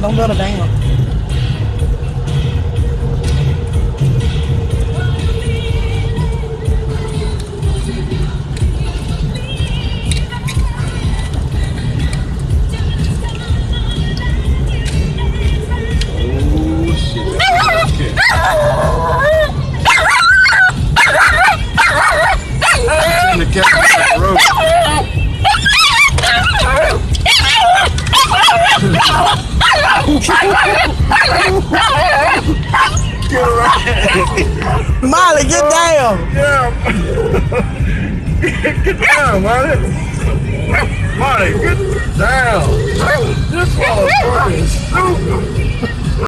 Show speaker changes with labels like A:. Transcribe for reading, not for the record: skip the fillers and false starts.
A: don't build a dam.
B: Oh shit. Okay. Send the cat back the road. Get around.
A: Molly, get down.
B: Yeah. Get down, Molly. Molly, get down. This motherfucker is stupid.